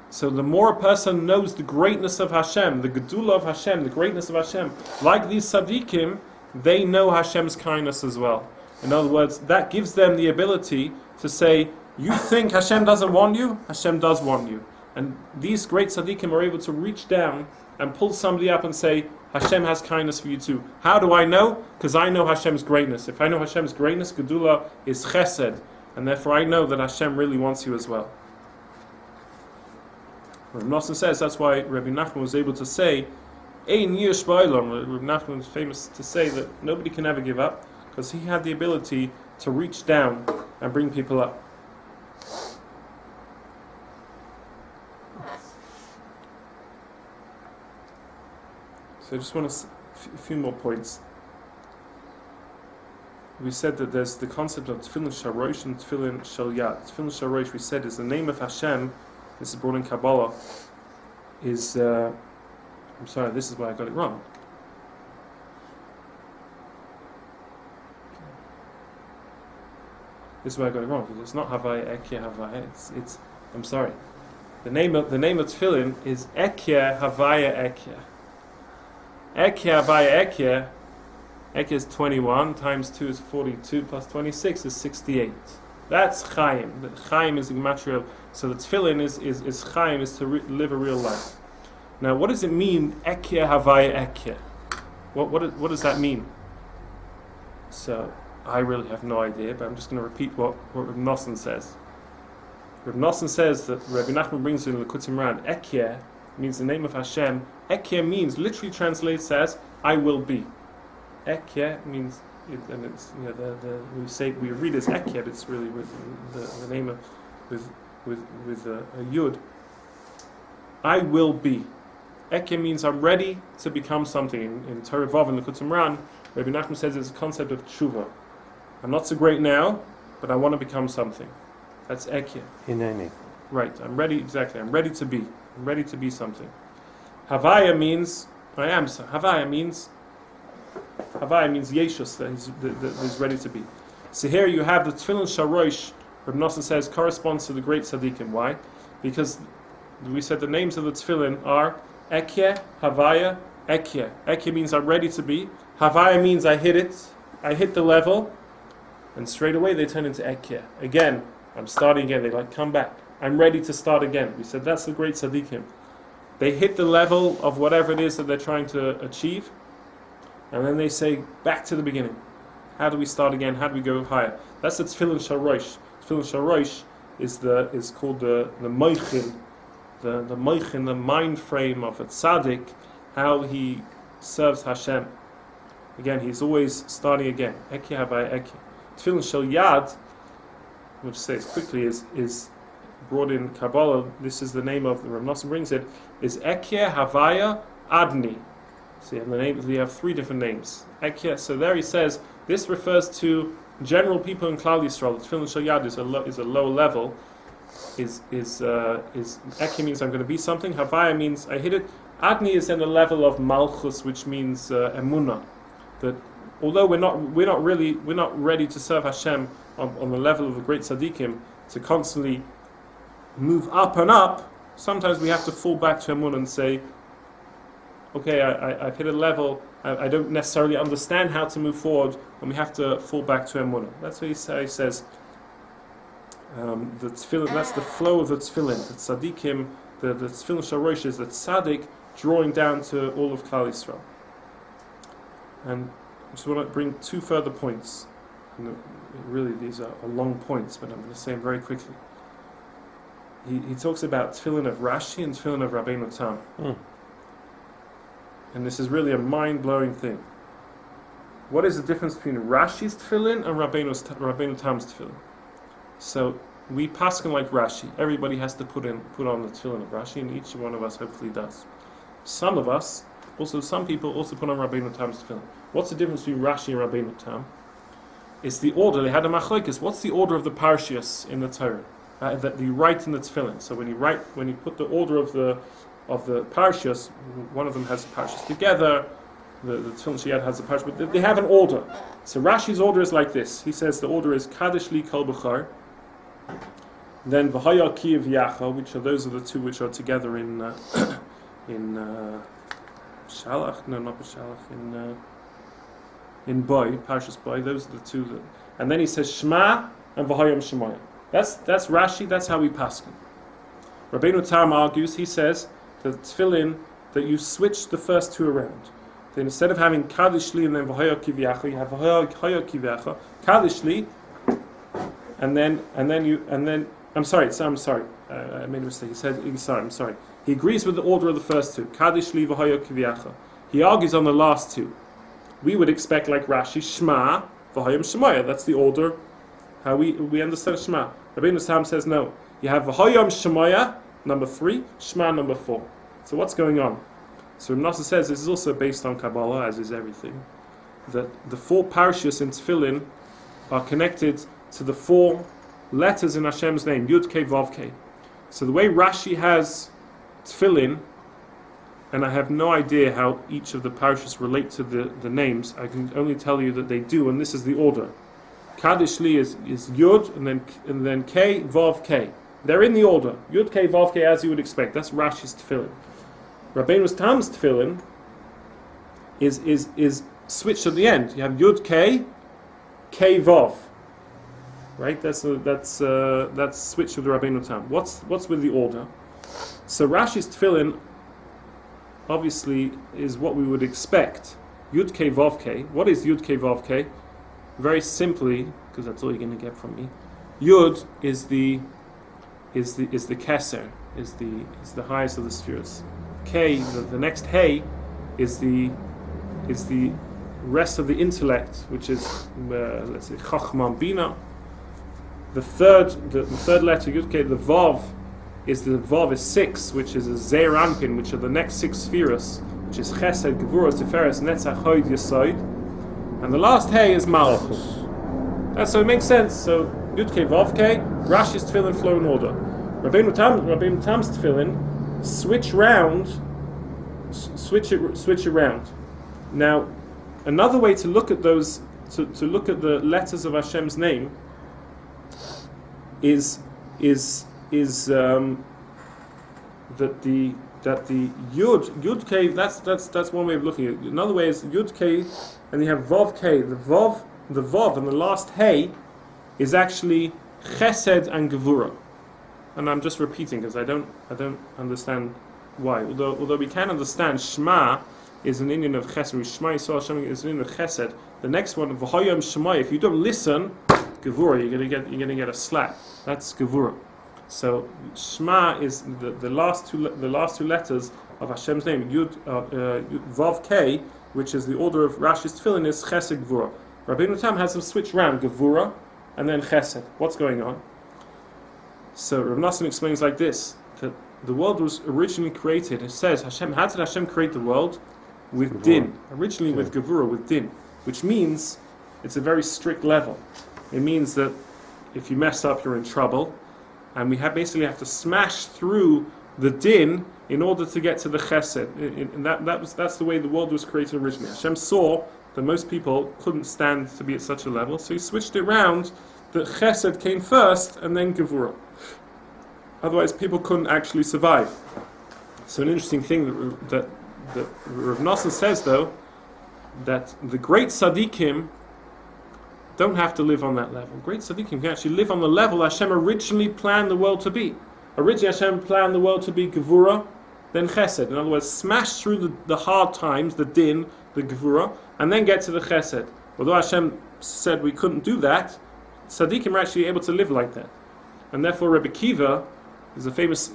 So the more a person knows the greatness of Hashem, the gedula of Hashem, the greatness of Hashem, like these tzaddikim, they know Hashem's kindness as well. In other words, that gives them the ability to say, you think Hashem doesn't want you? Hashem does want you. And these great tzaddikim are able to reach down and pull somebody up and say, Hashem has kindness for you too. How do I know? Because I know Hashem's greatness. If I know Hashem's greatness, gedula is chesed, and therefore I know that Hashem really wants you as well. Rebbe Nachman says that's why Rebbe Nachman was able to say, Ein yish ba'olam. Rebbe Nachman was famous to say that nobody can ever give up, because he had the ability to reach down and bring people up. So I just want a few more points. We said that there's the concept of Tefillin Sharosh and Tefillin Shal Yad. Tefillin Sharosh, we said, is the name of Hashem. This is brought in Kabbalah. This is why I got it wrong. This is why I got it wrong, because it's not Havaya Ekya Havaya. It's I'm sorry. The name of Tefillin is Ekya Havaya Ekya. Ekya Havaya Ekya. Ekya is 21 times 2 is 42 plus 26 is 68. That's Chaim. The Chaim is the gematria. So the Tefillin is Chaim, is to live a real life. Now, what does it mean? Ekya Havaya Ekya. What does that mean? So I really have no idea, but I'm just going to repeat what Rebbe Nachman says. Rebbe Nachman says that Rebbe Nachman brings in the Kutim Ran. Ekya means the name of Hashem. Ekya means, literally translates as I will be. Ekya means, and it's we read as Ekya, but it's really with the name of with a yud. I will be. Ekya means I'm ready to become something. In Torah Vav and the Kutim Ran, Rebbe Nachman says it's a concept of tshuva. I'm not so great now, but I want to become something. That's Ekya. Hineni. Right. I'm ready. Exactly. I'm ready to be. I'm ready to be something. Havaya means I am. So Havaya means Yeshus, that he's ready to be. So here you have the Tefillin Sharosh, Rebbe Nachman says, corresponds to the great tzaddikim. Why? Because we said the names of the Tefillin are Ekya, Havaya, Ekya. Ekya means I'm ready to be. Havaya means I hit it. I hit the level. And straight away they turn into Ekya. Again, I'm starting again. They come back. I'm ready to start again. We said that's the great tzaddikim. They hit the level of whatever it is that they're trying to achieve. And then they say, back to the beginning. How do we start again? How do we go higher? That's the Tefillin Sharosh. Tefillin Sharosh is called the moichin, the moichin, the mind frame of a tzaddik, how he serves Hashem. Again, he's always starting again. Eki havaya eki. Tefillin Shal Yad, which says quickly, is brought in Kabbalah. This is the name of the Rebbe Nachman brings it. Is Ekya Havaya Adni. So we have 3 different names. Ekya. So there he says this refers to general people in Klal Yisrael. The Tefillin Shal Yad is a low level. Ekya means I'm going to be something. Havaya means I hit it. Adni is in the level of Malchus, which means Emunah. That although we're not ready to serve Hashem on the level of the great tzaddikim to constantly move up and up, sometimes we have to fall back to Emunah and say, okay, I've hit a level, I don't necessarily understand how to move forward, and we have to fall back to Emunah. That's what he says. The tefillin, that's the flow of the tefillin. The tzaddikim, the tefillin sharosh is the tzaddik drawing down to all of Klal Yisrael. And I just want to bring 2 further points. Really, these are long points, but I'm going to say them very quickly. He talks about tefillin of Rashi and tefillin of Rabbeinu Tam. And this is really a mind-blowing thing. what is the difference between Rashi's Tefillin and Rabbeinu Tam's Tefillin? So we paskin like Rashi. Everybody has to put on the Tefillin of Rashi, and each one of us hopefully does. Some people also put on Rabbeinu Tam's Tefillin. What's the difference between Rashi and Rabbeinu Tam? It's the order. They had a machlokes. What's the order of the parshias in the Torah that you write in the Tefillin? So when you put the order of the parshias, one of them has the parshias together. The Tefillin she has the parshias, but they have an order. So Rashi's order is like this. He says the order is Kaddish li kol b'char, then V'haya ki v'yacha, which are those are the two which are together in Shalach. No, not B'Shalach. In Boy, Parshas Boy. Those are the two. And then he says Shema and V'hayam Shemaya. That's Rashi. That's how we paskin. Rabbeinu Tam argues. He says that Tefillin that you switch the first two around. Then instead of having Kaddish li and then V'haya ki v'yacha, you have V'haya ki v'yacha, Kaddish li, and then I'm sorry. I made a mistake. He said, I'm sorry. He agrees with the order of the first two. Kaddish li v'haya kivyacha. He argues on the last two. We would expect, like Rashi, Shema v'hayam Shemaya. That's the order, how we understand Shema. Rabbeinu Tam says no. You have v'hayam Shemaya, number 3, Shema, number 4. So what's going on? So Rebbe Nachman says this is also based on Kabbalah, as is everything, that the 4 parshias in Tefillin are connected to the 4 letters in Hashem's name, Yud Kei Vav Kei. So the way Rashi has Tefillin, and I have no idea how each of the parashas relate to the names, I can only tell you that they do, and this is the order. Kaddish Li is Yud, and then Kei Vav Kei. They're in the order. Yud Kei Vav Kei, as you would expect. That's Rashi's Tefillin. Rabbeinu Tam's Tefillin is switched at the end. You have Yud Kei, Kei Vav. Right, that's switch with the Rabbeinu Tam. What's with the order? So Rashi's Tefillin obviously is what we would expect. Yud Kei Vav Kei. What is Yud Kei Vav Kei? Very simply, because that's all you're going to get from me. Yud is the keser, is the highest of the spheres. Kei, the next Hey, is the rest of the intellect, which is let's say Chachma Bina. The third letter, Yud Kei, the Vav is 6, which is a Zeir Anpin, which are the next 6 spheres, which is Chesed, Gevurah, Tiferes, Netzach, Hod, Yesod, and the last Hey is Malchus. So it makes sense. So Yud Kei Vav Kei, Rashi's Tefillin flow in order. Rabbeinu Tam's Tefillin switch around. Now, another way to look at those, to look at the letters of Hashem's name, is that the Yud Kei, that's one way of looking at it. Another way is Yud Kei, and you have Vav Kei. The Vav and the last Hey is actually Chesed and Gevurah. And I'm just repeating because I don't understand why. Although we can understand Shema is an Indian of Chesed. Shema Yisrael Hashem is an Indian of Chesed. The next one, V'hayam Shema, if you don't listen, Gevurah, you're gonna get a slap. That's Gevurah. So Shema is the last two letters of Hashem's name. Yud Vav Kei, which is the order of Rashi's Tefillin, is Chesed Gevurah. Rabbeinu Tam has them switch around, Gevurah and then Chesed. What's going on? So Rebbe Nachman explains like this: that the world was originally created. It says how did Hashem create the world? With Gevurah. Din. Originally with Gevurah, with Din, which means it's a very strict level. It means that if you mess up, you're in trouble, and we basically have to smash through the Din in order to get to the Chesed. And that's the way the world was created originally. Hashem saw that most people couldn't stand to be at such a level, so He switched it around. That Chesed came first, and then Gevurah. Otherwise, people couldn't actually survive. So, an interesting thing that Rav Nachman says, though, that the great tzaddikim don't have to live on that level. Great tzaddikim can actually live on the level Hashem originally planned the world to be. Originally, Hashem planned the world to be Gevurah, then Chesed. In other words, smash through the hard times, the Din, the Gevurah, and then get to the Chesed. Although Hashem said we couldn't do that, tzaddikim are actually able to live like that. And therefore, Rebbe Kiva is a famous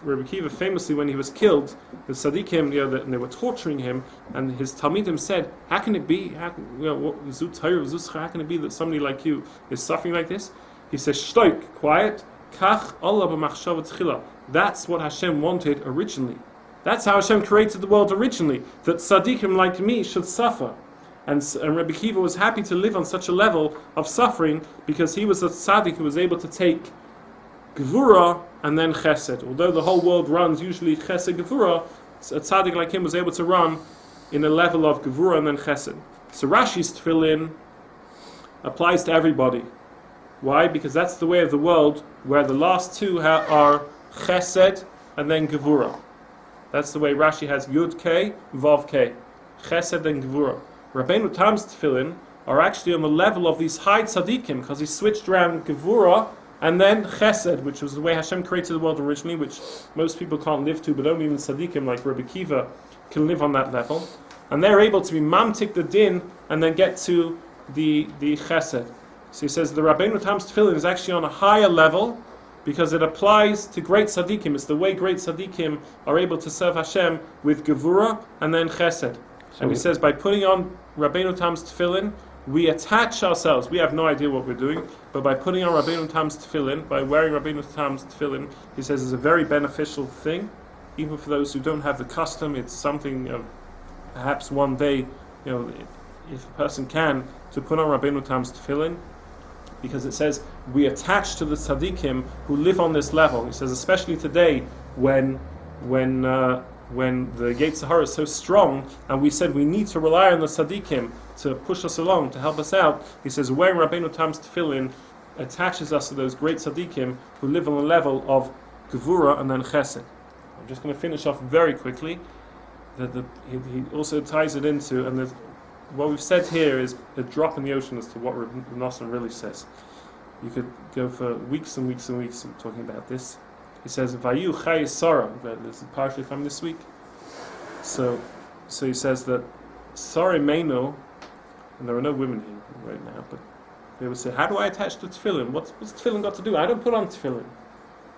Rebbe Kiva famously, when he was killed, the tzaddikim, and they were torturing him, and his talmidim said, "How can it be? How can it be that somebody like you is suffering like this?" He says, "Shtoik, quiet. Kach Allah b'machshava tchila." That's what Hashem wanted originally. That's how Hashem created the world originally. That tzaddikim like me should suffer. And Rebbe Kiva was happy to live on such a level of suffering because he was a tzaddik who was able to take Gevura and then Chesed. Although the whole world runs usually Chesed Gevura, a tzaddik like him was able to run in a level of Gevura and then Chesed. So Rashi's Tefillin applies to everybody. Why? Because that's the way of the world where the last two are Chesed and then Gevura. That's the way Rashi has Yud K, Vav K. Chesed and Gevura. Rabbeinu Tam's Tefillin are actually on the level of these high tzaddikim because he switched around Gevura and then Chesed, which was the way Hashem created the world originally, which most people can't live to, but only even tzaddikim like Rebbe Kiva can live on that level. And they're able to be mamtik the din and then get to the Chesed. So he says the Rabbeinu Tam's Tefillin is actually on a higher level because it applies to great tzaddikim. It's the way great tzaddikim are able to serve Hashem with Gevura and then Chesed. And he says by putting on Rabbeinu Tam's Tefillin, we attach ourselves. We have no idea what we're doing, but by putting on Rabbeinu Tam's Tefillin, by wearing Rabbeinu Tam's Tefillin, he says is a very beneficial thing. Even for those who don't have the custom, it's something, perhaps one day, if a person can, to put on Rabbeinu Tam's Tefillin, because it says we attach to the tzaddikim who live on this level. He says especially today when the Yetzer Hara is so strong, and we said we need to rely on the tzaddikim to push us along, to help us out. He says wearing Rabbeinu Tam's Tefillin attaches us to those great tzaddikim who live on the level of Gevura and then Chesed. I'm just going to finish off very quickly. He also ties it into, and what we've said here is a drop in the ocean as to what Rebbe Nachman really says. You could go for weeks and weeks and weeks talking about this. He says, "Vayu Chai Sarah." This is partially from this week. So he says that Sarah Meino, and there are no women here right now, but they would say, "How do I attach to tefillin? What's tefillin got to do? I don't put on tefillin."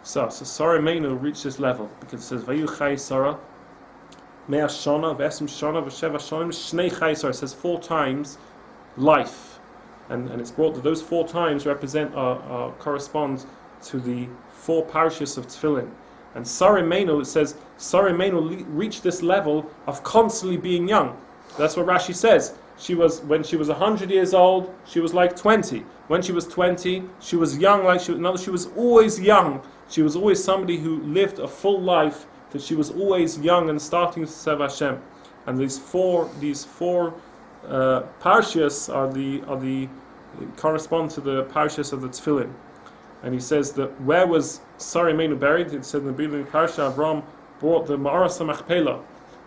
So Sarah Meino reached this level because it says, "Vayu Chai Sarah." Mea Shana, Vesem Shana, Vesheva Shanim, Shnei Chai Sarah. It says 4 times life, and it's brought that those 4 times represent correspond to the 4 parashas of Tefillin. And Sarah Meinu, it says, Sarah Meinu reached this level of constantly being young. That's what Rashi says. When she was 100 years old, she was like 20. When she was 20, she was young, she was always young. She was always somebody who lived a full life, that she was always young and starting to serve Hashem. And these four parashas correspond to the parashas of the Tefillin. And he says that where was Sarah Meinu buried? It said in the beginning of the parasha, Avram brought the Ma'aras HaMachpelah.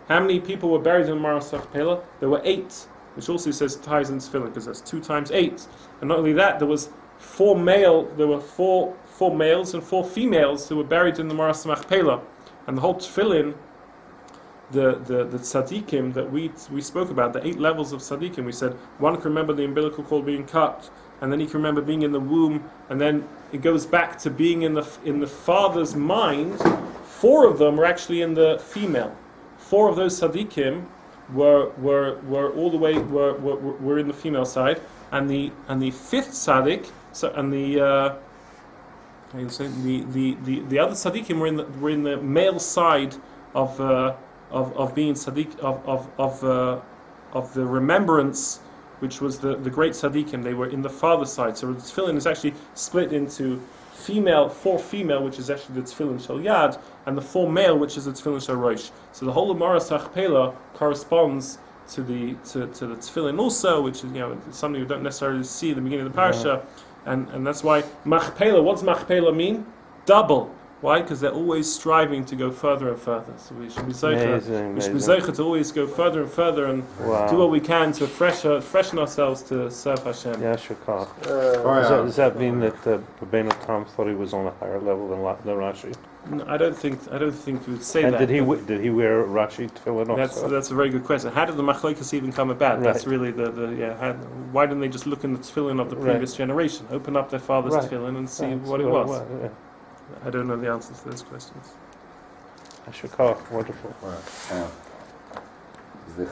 How many people were buried in the Ma'aras HaMachpelah? There were 8, which also says ties in Tefillin, because that's 2 times 8. And not only that, there were 4 males and 4 females who were buried in the Ma'aras HaMachpelah. And the whole Tefillin, the tzaddikim that we spoke about, the 8 levels of tzaddikim, we said one can remember the umbilical cord being cut, and then he can remember being in the womb, and then it goes back to being in the father's mind. 4 of them were actually in the female. 4 of those tzaddikim were all the way were in the female side, and the 5th tzaddik, the other tzaddikim were in the male side of being tzaddik of the remembrance, which was the great tzaddikim. They were in the father side. So the tefillin is actually split into 4 female, which is actually the tefillin shel yad, and the 4 male, which is the tefillin shel rosh. So the whole of Ma'aras HaMachpelah corresponds to the tefillin also, which is something we don't necessarily see at the beginning of the parasha. And that's why Machpelah, what's Machpelah mean? Double. Why? Because they're always striving to go further and further. So we should be zeicha to always go further and further and do what we can to freshen ourselves to serve Hashem. Does that mean that Rabbeinu Tam thought he was on a higher level than Rashi? No, I don't think we would say and that. Did he wear Rashi tefillin also? That's a very good question. How did the machlokes even come about? Right. That's really why didn't they just look in the tefillin of the previous generation, open up their father's tefillin and see what it was? I don't know the answers to those questions. Ashukah, wonderful. Is the